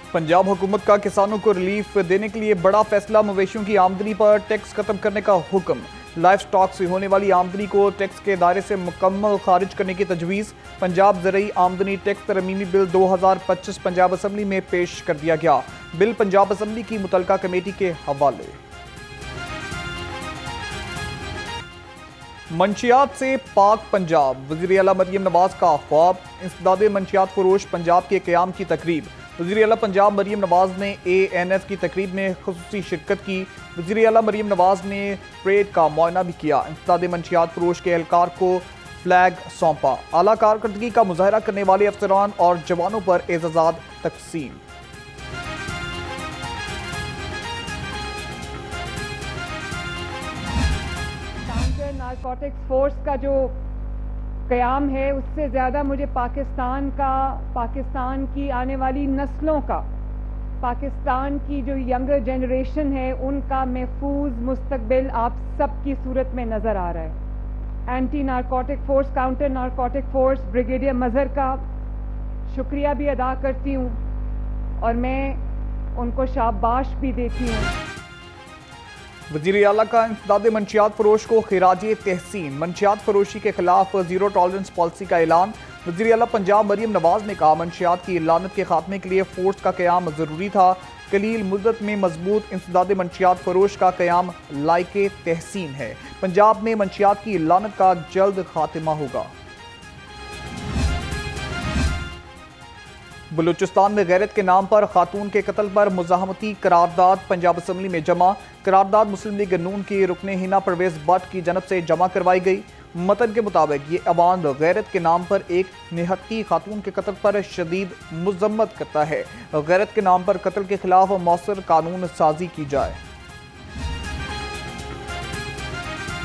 पंजाब हुकूमत का किसानों को रिलीफ देने के लिए बड़ा फैसला, मवेशियों की आमदनी पर टैक्स खत्म करने का हुक्म। लाइफ स्टॉक से होने वाली आमदनी को टैक्स के दायरे से मुकम्मल खारिज करने की तजवीज़। पंजाब ज़रई आमदनी टैक्स तरमीमी बिल 2025 पंजाब असम्बली में पेश कर दिया गया। बिल पंजाब असम्बली की मुतलका कमेटी के हवाले। मंशियात से पाक पंजाब, वज़ीर आला मरियम नवाज का ख्वाब। इंसदाद मंशियात फरोश पंजाब के क़याम की तकरीब। वज़ीर आला पंजाब मरियम नवाज ने ANF की तकरीब में ख़ुसूसी शिरकत की। वज़ीर आला मरियम नवाज ने परेड का मुआयना भी किया। इंसदाद मंशियात फरोश के एहलकार को फ्लैग सौंपा। आला कारकर्दगी का मुजाहरा करने वाले अफसरान और जवानों पर एज़ाज़ात तकसीम। नारकोटिक्स फोर्स का जो क़याम है, उससे ज़्यादा मुझे पाकिस्तान की आने वाली नस्लों का, पाकिस्तान की जो यंगर जनरेशन है, उनका महफूज मुस्तकबिल आप सब की सूरत में नज़र आ रहा है। Anti narcotic force, counter narcotic force brigadier Mazhar का शुक्रिया भी अदा करती हूँ और मैं उनको शाबाश भी देती हूँ। वज़ीर आला का इंसदाद मंशियात फरोश को खिराजे तहसीन। मंशियात फरोशी के खिलाफ ज़ीरो टॉलरेंस पॉलिसी का ऐलान। वज़ीर आला पंजाब मरियम नवाज ने कहा, मंशियात की लानत के खात्मे के लिए फोर्स का क़याम ज़रूरी था। कलील मुद्दत में मजबूत इंसदाद मंशियात फरोश का क़याम लायके तहसीन है। पंजाब में मंशियात की लानत का जल्द खात्मा होगा। बलूचिस्तान में गैरत के नाम पर खातून के कत्ल पर मुज़ाहमती करारदाद पंजाब असम्बली में जमा। करारदाद मुस्लिम लीग नून की रुकने हिना परवेज भट्ट की जनब से जमा करवाई गई। मतन के मुताबिक ये अवान गैरत के नाम पर एक निहत्ती खातून के कत्ल पर शदीद मजम्मत करता है। गैरत के नाम पर कत्ल के खिलाफ मौसर कानून साजी की जाए।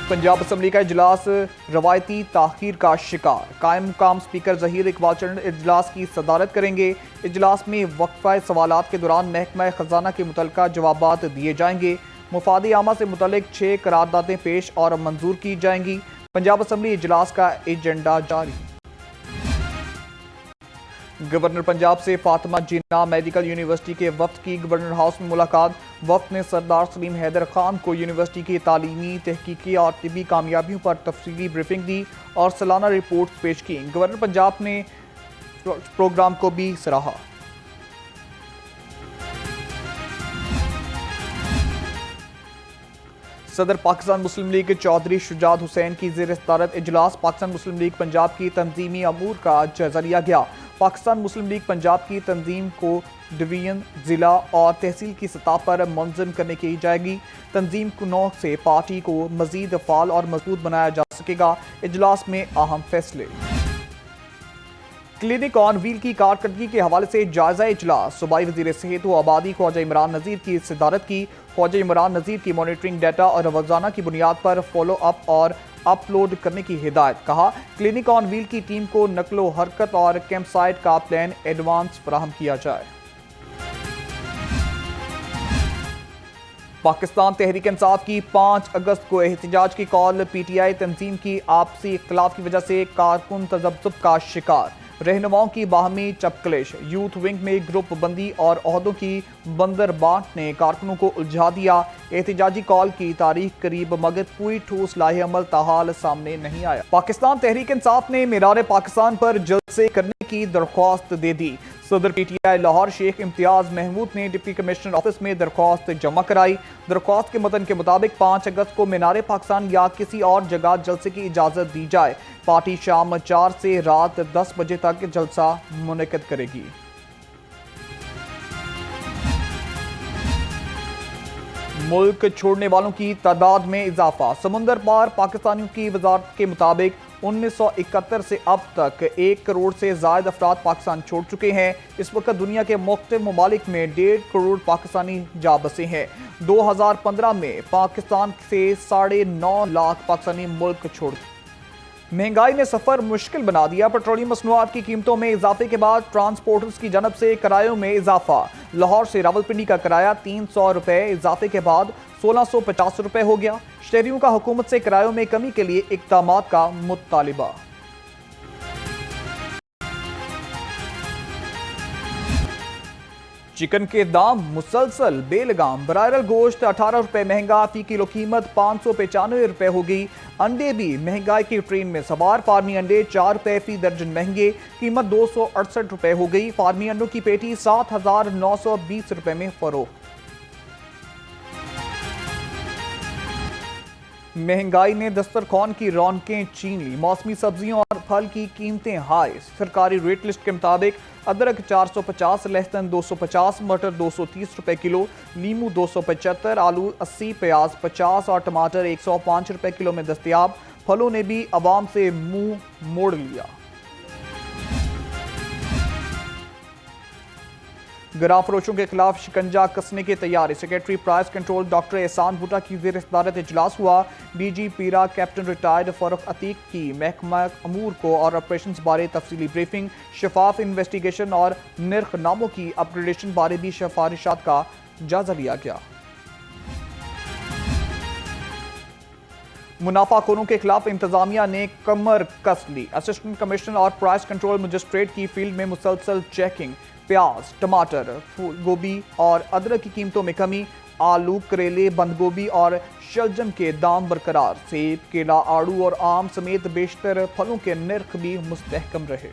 पंजाब असम्बली का इजलास रवायती ताखीर का शिकार। कायम मुकाम स्पीकर ज़हीर इकबाल चंद इजलास की सदारत करेंगे। इजलास में वक्फा सवालात के दौरान महकमा खजाना के मुतल्लिका जवाबात दिए जाएंगे। मुफादी आमा से मुतल्लिक 6 करारदादें पेश और मंजूर की जाएंगी। पंजाब असम्बली इजलास का एजेंडा जारी। गवर्नर पंजाब से फातिमा जिन्ना मेडिकल यूनिवर्सिटी के वफ्द की गवर्नर हाउस में मुलाकात। वफ्द ने सरदार सलीम हैदर खान को यूनिवर्सिटी की तालीमी, तहकीकी और तिबी कामयाबियों पर तफसीली ब्रीफिंग दी और सालाना रिपोर्ट पेश की। गवर्नर पंजाब ने प्रोग्राम को भी सराहा। सदर पाकिस्तान मुस्लिम लीग चौधरी शुजात हुसैन की ज़ेर सदारत इजलास पाकिस्तान मुस्लिम लीग पंजाब की तंजीमी अमूर का जायजा लिया गया। पाकिस्तान मुस्लिम लीग पंजाब की तंजीम को डिवीजन, ज़िला और तहसील की सतह पर मुनज़्ज़म करने की जाएगी। तंजीम कुनौ से पार्टी को मज़ीद फ़ाल और मजबूत बनाया जा सकेगा। इजलास में अहम फैसले। क्लिनिक ऑन व्हील की कारकर्दगी के हवाले से जायजा इजलास। सूबाई वज़ीर सेहत व आबादी ख्वाजा इमरान नज़ीर की सदारत की। ख्वाजा इमरान नज़ीर की मॉनिटरिंग डाटा और रोज़ाना की बुनियाद पर फॉलो अप और अपलोड करने की हिदायत। कहा, क्लिनिक ऑन व्हील की टीम को नकलो हरकत और कैंप साइट का प्लान एडवांस फराहम किया जाए। पाकिस्तान तहरीक इंसाफ की 5 अगस्त को एहतजाज की कॉल। PTI तंजीम की आपसी इख्तलाफ की वजह से कारकुन तज़ब्ज़ुब का शिकार। रहनुमाओं की बाहमी चपकलिश। यूथ विंग में ग्रुप बंदी और ओहदों की बंदर बांट ने कारकुनों को उलझा दिया। एहतजाजी कॉल की तारीख करीब मगर पूरी ठोस लाहे अमल ताहाल सामने नहीं आया। पाकिस्तान तहरीक इंसाफ ने मीरार पाकिस्तान पर जलसे करने की दरख्वास्त दे दी। सदर PTI लाहौर शेख इम्तियाज महमूद ने डिप्टी कमिश्नर ऑफिस में दरख्वास्त जमा कराई। दरख्वास्त के मतन के मुताबिक 5 अगस्त को मीनार पाकिस्तान या किसी और जगह जलसे की इजाज़त दी जाए। पार्टी शाम 4 से रात 10 बजे तक जलसा मुनक्किद करेगी। मुल्क छोड़ने वालों की तादाद में इजाफा। समुंदर पार पाकिस्तानियों की वजारत के मुताबिक 1971 से अब तक 1 करोड़ से ज़ायद अफराद पाकिस्तान छोड़ चुके हैं। इस वक्त दुनिया के मुख्तलिफ ममालिक में 1.5 करोड़ पाकिस्तानी जा बसे हैं। 2015 में पाकिस्तान से 9.5 लाख पाकिस्तानी मुल्क छोड़। महंगाई ने सफ़र मुश्किल बना दिया। पेट्रोलियम मसनूआत की कीमतों में इजाफे के बाद ट्रांसपोर्टर्स की जानब से किरायों में इजाफा। लाहौर से रावलपिंडी का किराया 300 रुपये इजाफे के बाद 1650 रुपये हो गया। शहरियों का हुकूमत से किरायों में कमी के लिए इक़दामात का मुतालिबा। चिकन के दाम मुसलसल बेलगाम। ब्रायलर गोश्त 18 रुपए महंगा, फी किलो कीमत 595 रुपए हो गई। अंडे भी महंगाई की ट्रेन में सवार। फार्मी अंडे 4 रुपए फी दर्जन महंगे, कीमत 268 रुपए हो गई। फार्मी अंडों की पेटी 7,920 रुपए में फरोख्त। महंगाई ने दस्तरखान की रौनकें छीन ली। मौसमी सब्जियों और फल की कीमतें हाई। सरकारी रेट लिस्ट के मुताबिक अदरक 450, लहसुन 250, मटर 230 रुपए किलो, नींबू 275, आलू 80, प्याज 50 और टमाटर 105 रुपए किलो में दस्तयाब। फलों ने भी आवाम से मुंह मोड़ लिया। गिराफरोशों के खिलाफ शिकंजा कसने की तैयारी। सेक्रेटरी प्राइस कंट्रोल डॉक्टर एहसान भुट्टा की ज़ेर सदारत इजलास हुआ। डीजी पीरा कैप्टन रिटायर्ड फरूख अतीक की महकमा अमूर को और ऑपरेशंस बारे तफसीली ब्रीफिंग। शफाफ इन्वेस्टिगेशन और निर्खनामों की अपग्रेडेशन बारे भी सिफारिशात का जायजा लिया गया। मुनाफाखोरों के खिलाफ इंतजामिया ने कमर कस ली। असिस्टेंट कमिश्नर और प्राइस कंट्रोल मजिस्ट्रेट की फील्ड में मुसलसल चेकिंग। प्याज, टमाटर, फूल गोभी और अदरक की कीमतों में कमी। आलू, करेले, बंद गोभी और शलजम के दाम बरकरार। सेब, केला, आड़ू और आम समेत बेशतर फलों के निर्ख भी मुस्तहकम रहे।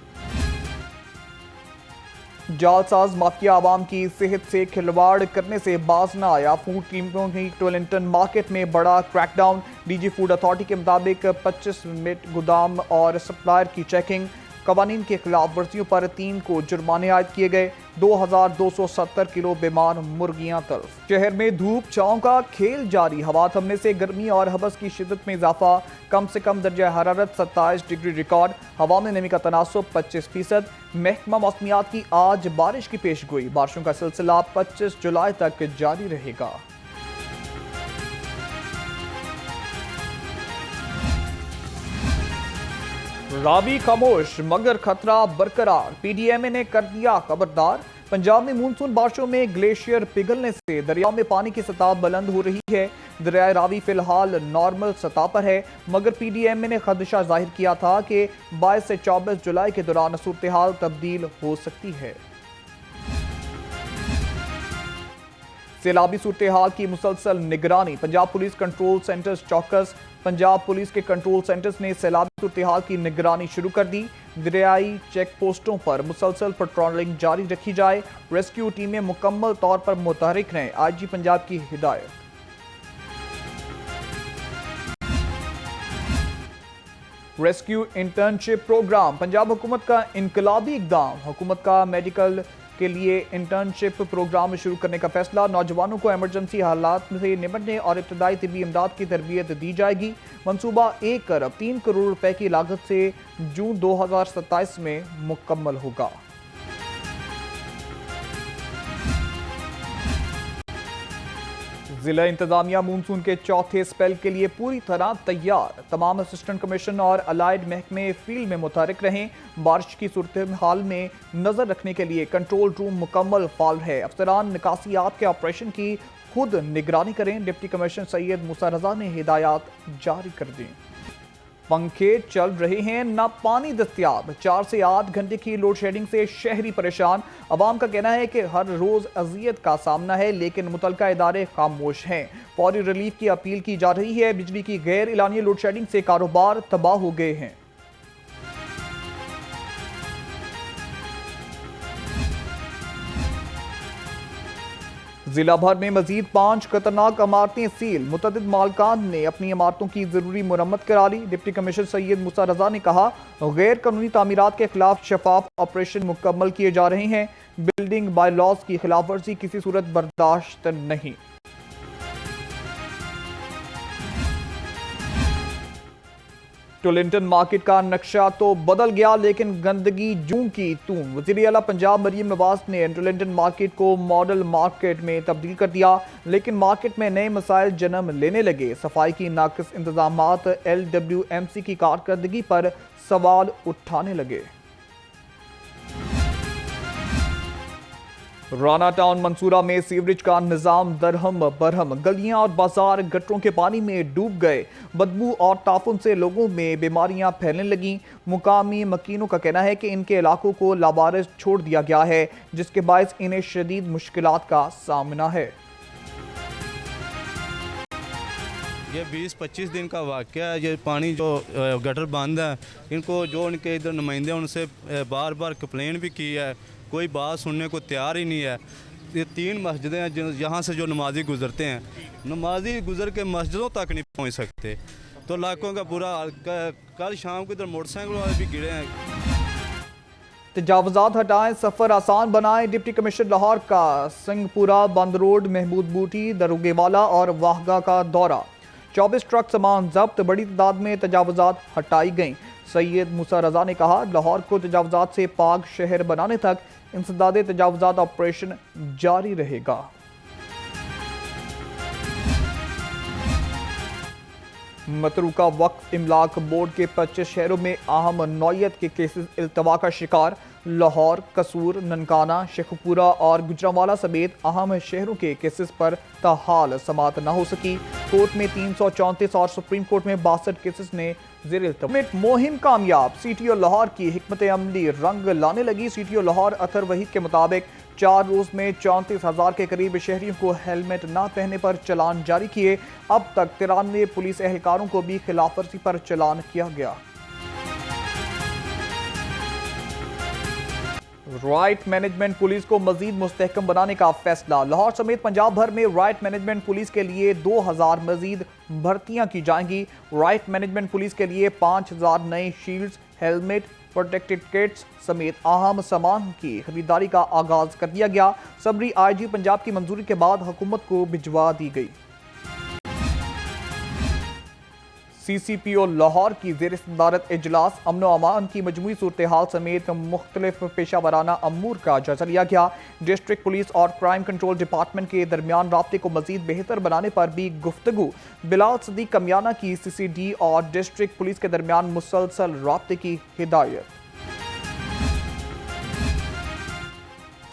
जालसाज माफिया आवाम की सेहत से खिलवाड़ करने से बाज न आया। फूड कीमतों की टोलिंटन मार्केट में बड़ा क्रैकडाउन। डीजी फूड अथॉरिटी के मुताबिक 25 मिनट गोदाम और सप्लायर की चेकिंग। कवानीन के खिलाफ वर्जियों पर 3 को जुर्माने आयद किए गए। 2270 किलो बीमार मुर्गियां तल्फ। शहर में धूप छांव का खेल जारी। हवा थमने से गर्मी और हबस की शिद्दत में इजाफा। कम से कम दर्जा हरारत 27 डिग्री रिकॉर्ड। हवा में नमी का तनासुब 25%। महकमा मौसमियात की आज बारिश की पेशगोई। बारिशों का सिलसिला 25 जुलाई तक जारी रहेगा। रावी खामोश मगर खतरा बरकरार। पीडीएमए ने कर दिया खबरदार। पंजाब में मानसून बारिशों में ग्लेशियर पिघलने से दरियाओं में पानी की सतह बुलंद हो रही है। दरियाए रावी फिलहाल नॉर्मल सतह पर है, मगर पीडीएमए ने खदशा जाहिर किया था कि 22 से 24 जुलाई के दौरान सूरत हाल तब्दील हो सकती है। सैलाबी सूरत हाल की मुसलसल निगरानी। पंजाब पुलिस कंट्रोल सेंटर्स चौकस। पंजाब पुलिस के कंट्रोल सेंटर्स ने सैलाबी सूरत हाल की निगरानी शुरू कर दी। दरियाई चेक पोस्टों पर मुसलसल पेट्रोलिंग जारी रखी जाए। रेस्क्यू टीमें मुकम्मल तौर पर मुतहरिक रहें। आईजी पंजाब की हिदायत। Rescue internship programme. पंजाब हुकूमत का इनकलाबी इकदाम। हुकूमत का मेडिकल के लिए इंटर्नशिप प्रोग्राम शुरू करने का फैसला। नौजवानों को इमरजेंसी हालात से निपटने और इब्तदाई तिब्बी इमदाद की तरबियत दी जाएगी। मंसूबा 1 अरब 3 करोड़ रुपए की लागत से जून 2027 में मुकम्मल होगा। जिला इंतजामिया मानसून के चौथे स्पेल के लिए पूरी तरह तैयार। तमाम असिस्टेंट कमीशन और अलाइड महकमे फील्ड में मुतहरिक रहें। बारिश की सूरत हाल में नजर रखने के लिए कंट्रोल रूम मुकम्मल फाल है। अफसरान निकासियात के ऑपरेशन की खुद निगरानी करें। डिप्टी कमिश्नर सैयद मूसा रजा ने हिदायत जारी कर दी। पंखे चल रहे हैं, ना पानी दस्तयाब। 4 से 8 घंटे की लोड शेडिंग से शहरी परेशान। अवाम का कहना है कि हर रोज अजियत का सामना है, लेकिन मुतलका इदारे खामोश हैं। फौरी रिलीफ की अपील की जा रही है। बिजली की गैर इलानी लोड शेडिंग से कारोबार तबाह हो गए हैं। जिला भर में मजीद 5 खतरनाक इमारतें सील। मुतअद्दिद मालकान ने अपनी इमारतों की जरूरी मुरम्मत करा ली। डिप्टी कमिश्नर सैयद मूसा रजा ने कहा, गैर कानूनी तामीरात के खिलाफ शफाफ ऑपरेशन मुकम्मल किए जा रहे हैं। बिल्डिंग बाय लॉज की खिलाफ वर्जी किसी सूरत बर्दाश्त नहीं। टोलिंटन मार्केट का नक्शा तो बदल गया, लेकिन गंदगी जूं की तूं। वज़ीर आला पंजाब मरियम नवाज ने टोलिंटन मार्केट को मॉडल मार्केट में तब्दील कर दिया, लेकिन मार्केट में नए मसाइल जन्म लेने लगे। सफाई की नाकिस इंतजामात, LWMC की कारकर्दगी पर सवाल उठाने लगे। राना टाउन मंसूरा में सीवरेज का निजाम दरहम बरहम, गलियां और बाजार गटरों के पानी में डूब गए। बदबू और ताफुन से लोगों में बीमारियां फैलने लगीं। मुकामी मकीनों का कहना है कि इनके इलाकों को लावारिस छोड़ दिया गया है, जिसके बायस इन्हें शदीद मुश्किलात का सामना है। ये 20-25 दिन का वाक़या है। ये पानी जो गटर बंद है, इनको जो उनके इधर नुमाइंदे उनसे बार बार कंप्लेन भी की है, कोई बात सुनने को तैयार ही नहीं है। ये 3 मस्जिदें हैं यहाँ से जो नमाजी गुज़रते हैं, नमाजी गुज़र के मस्जिदों तक नहीं पहुँच सकते। तो लाखों का बुरा हाल। कल शाम को इधर मोटरसाइकिल वाले भी गिरे हैं। तजावुज़ात हटाएं, सफ़र आसान बनाएं। डिप्टी कमिश्नर लाहौर का सिंहपुरा, बंद रोड, महमूद बूटी, दरोगेवाला और वाहगा का दौरा। 24 ट्रक सामान जब्त, बड़ी तादाद में तजावुज़ात हटाई गईं। सैयद मूसा रजा ने कहा, लाहौर को तजावुज़ात से पाक शहर बनाने तक इंसदादे तजावुज़ात ऑपरेशन जारी रहेगा। मतरूका वक्फ इमलाक बोर्ड के 25 शहरों में अहम नौयत के केसेस इल्तवा का शिकार। लाहौर, कसूर, ननकाना, शेखपुरा और गुजरांवाला समेत अहम शहरों के केसेस पर ताहाल समाअत न हो सकी। कोर्ट में 334 और सुप्रीम कोर्ट में 62 केसेस ने ज़ेर इल्तवा। मुहिम कामयाब, CTO लाहौर की हिकमत अमली रंग लाने लगी। CTO लाहौर अतर वहीद के मुताबिक 4 रोज में 34,000 के करीब शहरियों को हेलमेट न पहनने पर चलान जारी किए। अब तक 93 पुलिस एहलकारों को भी खिलाफ वर्जी पर चलान किया गया। राइट मैनेजमेंट पुलिस को मजीद मुस्तहकम बनाने का फैसला। लाहौर समेत पंजाब भर में राइट मैनेजमेंट पुलिस के लिए 2000 मजीद भर्तियां की जाएंगी। राइट मैनेजमेंट पुलिस के लिए 5000 नए शील्ड्स, हेलमेट, प्रोटेक्टेड किट्स समेत अहम सामान की खरीदारी का आगाज कर दिया गया। सबरी IG पंजाब की मंजूरी के बाद हुकूमत को भिजवा दी गई। CCPO लाहौर की ज़ेर सदारत इजलास, अमन व अमान की मजमूई सूरत हाल समेत मुख्तलिफ पेशा वराना अमूर का जायजा लिया गया। डिस्ट्रिक्ट पुलिस और क्राइम कंट्रोल डिपार्टमेंट के दरमियान राब्ते को मजीद बेहतर बनाने पर भी गुफ्तगू। बिलाल सदीक कमियाना की CCD और डिस्ट्रिक्ट पुलिस के दरमियान मुसलसल राब्ते की हिदायत।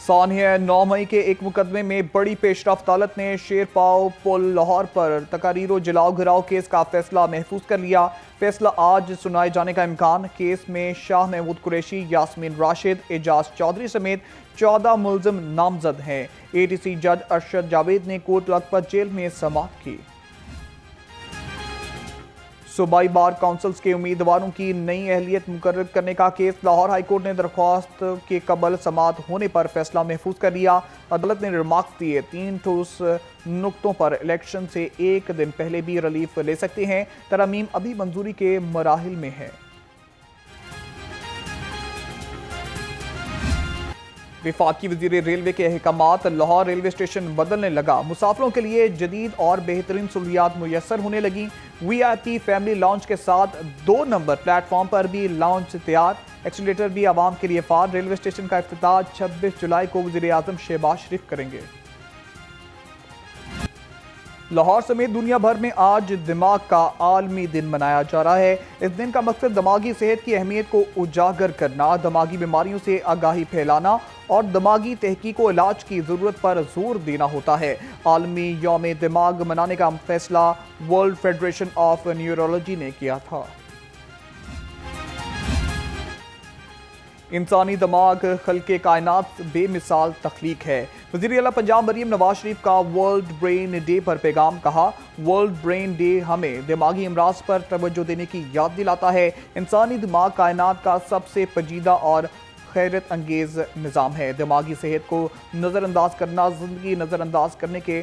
सानिया 9 मई के एक मुकदमे में बड़ी पेशरफ्त। अदालत ने शेरपाव पुल लाहौर पर तकारीरो जलाओ घिराव केस का फैसला महफूज कर लिया। फैसला आज सुनाए जाने का इम्कान। केस में शाह महमूद कुरैशी, यास्मीन राशिद, एजाज चौधरी समेत 14 मुलजिम नामजद हैं। ATC जज अरशद जावेद ने कोर्ट लखपत जेल में समाअत की। सूबाई बार काउंसिल्स के उम्मीदवारों की नई अहलियत मुकर्रर करने का केस। लाहौर हाई कोर्ट ने दरख्वास्त के कबल समाअत होने पर फैसला महफूज कर लिया। अदालत ने रिमार्क्स दिए, 3 ठोस नुक्तों पर इलेक्शन से एक दिन पहले भी रिलीफ ले सकते हैं। तरमीम अभी मंजूरी के मराहिल में है। वफाकी वज़ीर रेलवे के अहकामात, लाहौर रेलवे स्टेशन बदलने लगा। मुसाफिरों के लिए जदीद और बेहतरीन सहूलियात मुयसर होने लगी। VIP फैमिली लॉन्च के साथ 2 नंबर प्लेटफॉर्म पर भी लॉन्च तैयार। एक्सीलेटर भी आवाम के लिए फार। रेलवे स्टेशन का इफ्तिताह 26 जुलाई को वज़ीर आज़म शहबाज शरीफ करेंगे। लाहौर समेत दुनिया भर में आज दिमाग का आलमी दिन मनाया जा रहा है। इस दिन का मकसद दिमागी सेहत की अहमियत को उजागर करना, दिमागी बीमारियों से आगाही फैलाना और दिमागी तहकीक व इलाज की ज़रूरत पर जोर देना होता है। आलमी यौम दिमाग मनाने का फैसला वर्ल्ड फेडरेशन ऑफ न्यूरोलॉजी ने किया था। इंसानी दिमाग खल्के कायनात बेमिसाल तख्लीक है। वज़ीर आला पंजाब मरीम नवाज शरीफ का वर्ल्ड ब्रेन डे पर पैगाम। कहा, वर्ल्ड ब्रेन डे हमें दिमागी अमराज पर तवज्जो देने की याद दिलाता है। इंसानी दिमाग कायनात का सबसे पेचीदा और खैरत अंगेज निज़ाम है। दिमागी सेहत को नज़रअंदाज करना ज़िंदगी नज़रअंदाज करने के